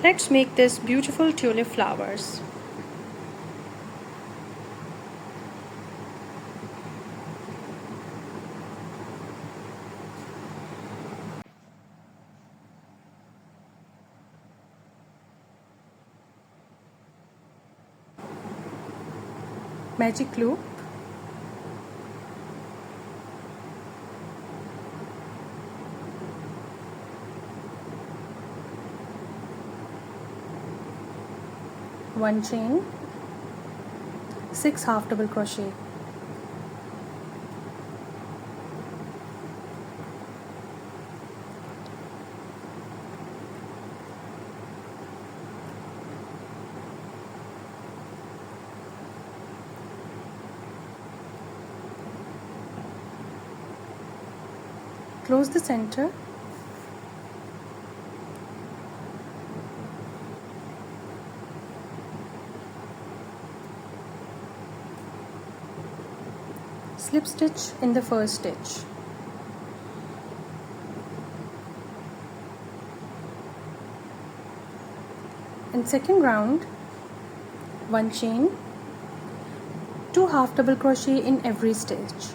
Let's make this beautiful tulip flowers. Magic loop, one chain, 6 half double crochet, close the center, slip stitch in the first stitch, in second round, one chain, 2 half double crochet in every stitch.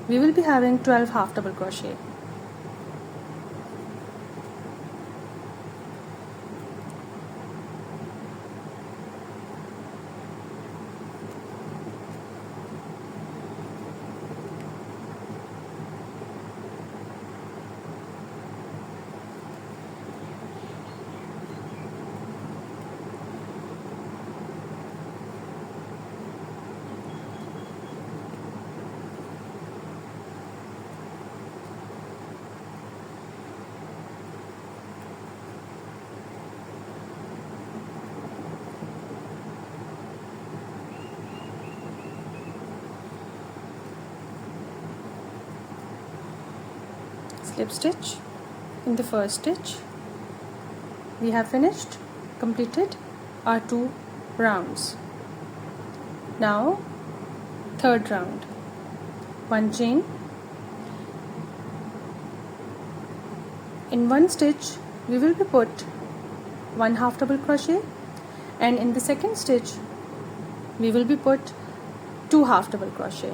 We will be having 12 half double crochet. Slip stitch in the first stitch. We have completed our 2 rounds. Now third round, one chain, in one stitch we will be put 1 half double crochet, and in the second stitch we will be put 2 half double crochet,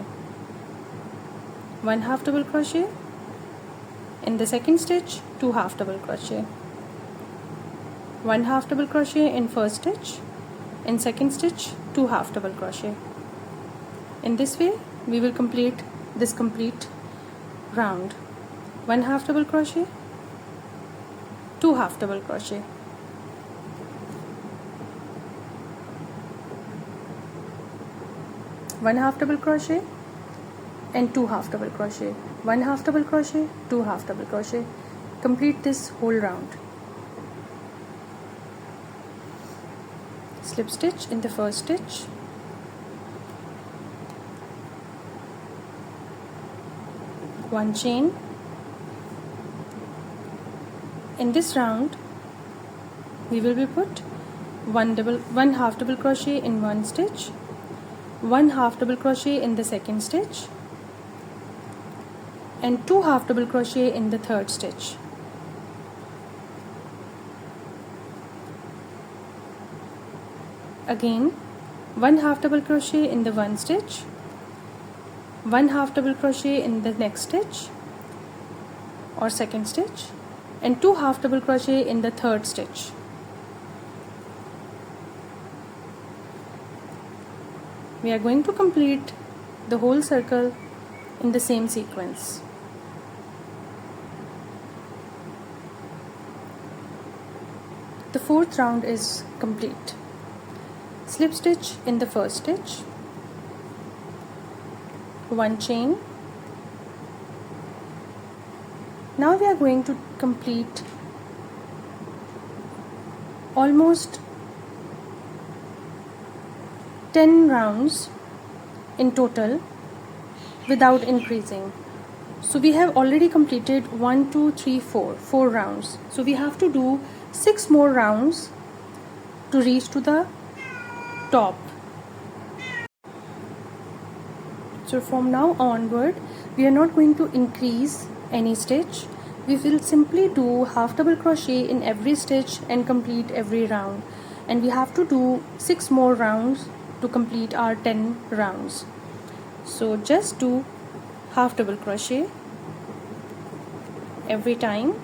1 half double crochet, in the second stitch 2 half double crochet, 1 half double crochet in first stitch, in second stitch 2 half double crochet. In this way we will complete this complete round. 1 half double crochet, 2 half double crochet, one half double crochet and 2 half double crochet, 1 half double crochet, 2 half double crochet. Complete this whole round. Slip stitch in the first stitch, one chain. In this round we will be put 1 half double crochet in one stitch, 1 half double crochet in the second stitch, and 2 half double crochet in the third stitch. Again 1 half double crochet in the one stitch, 1 half double crochet in the next stitch or second stitch, and 2 half double crochet in the third stitch. We are going to complete the whole circle in the same sequence. The fourth round is complete. Slip stitch in the first stitch, one chain. Now we are going to complete almost 10 rounds in total without increasing. So we have already completed 4 rounds. So we have to do 6 more rounds to reach to the top. So from now onward we are not going to increase any stitch. we will simply do half double crochet in every stitch and complete every round, and we have to do 6 more rounds to complete our 10 rounds. So just do half double crochet every time.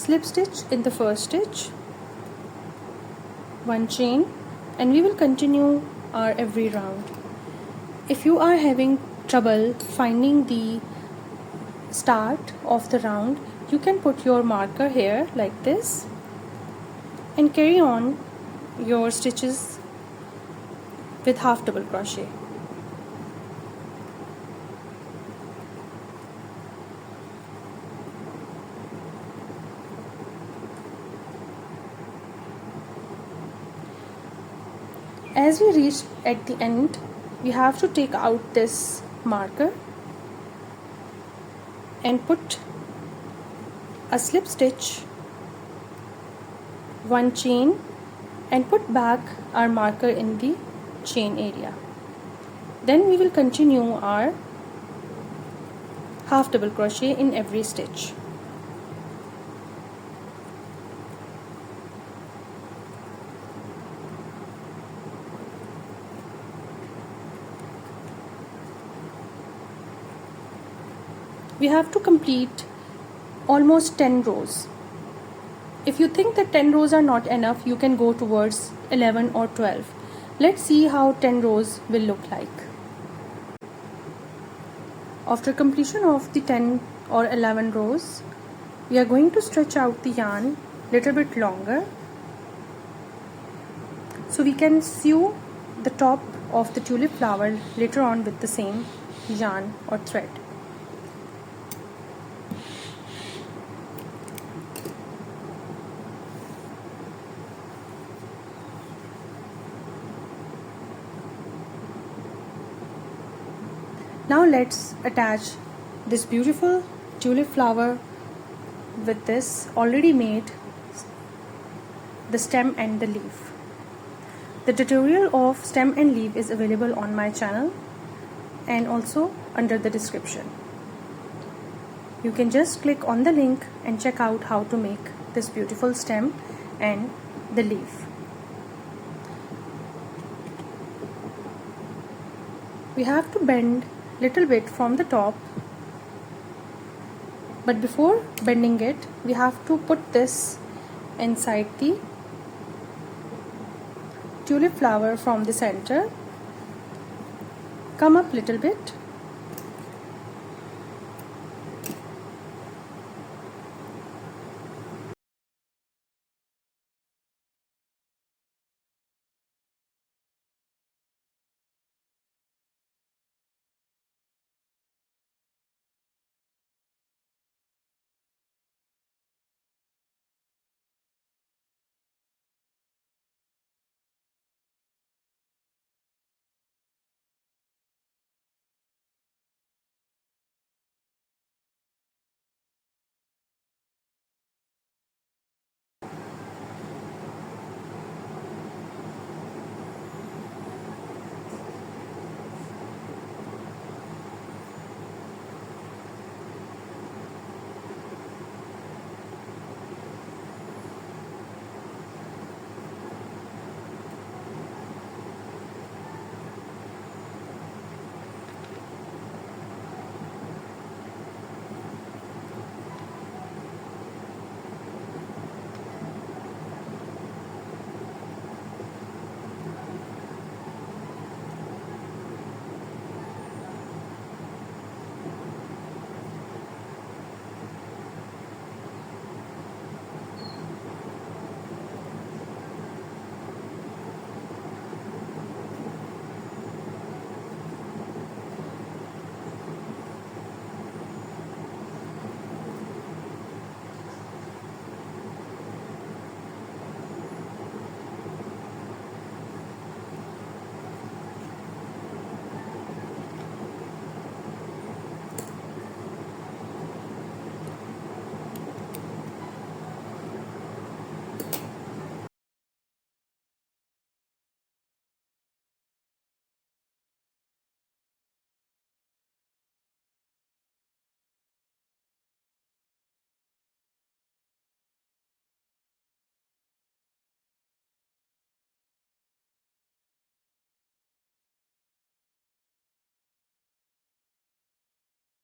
Slip stitch in the first stitch, 1 chain, and we will continue our every round. If you are having trouble finding the start of the round, you can put your marker here like this and carry on your stitches with half double crochet. As we reach at the end, we have to take out this marker and put a slip stitch, 1 chain, and put back our marker in the chain area. Then we will continue our half double crochet in every stitch. We have to complete almost 10 rows. If you think that 10 rows are not enough, you can go towards 11 or 12. Let's see how 10 rows will look like. After completion of the 10 or 11 rows, we are going to stretch out the yarn little bit longer so we can sew the top of the tulip flower later on with the same yarn or thread. Now let's attach this beautiful tulip flower with this already made the stem and the leaf. The tutorial of stem and leaf is available on my channel and also under the description. You can just click on the link and check out how to make this beautiful stem and the leaf. We have to bend little bit from the top, but before bending it we have to put this inside the tulip flower from the center, come up little bit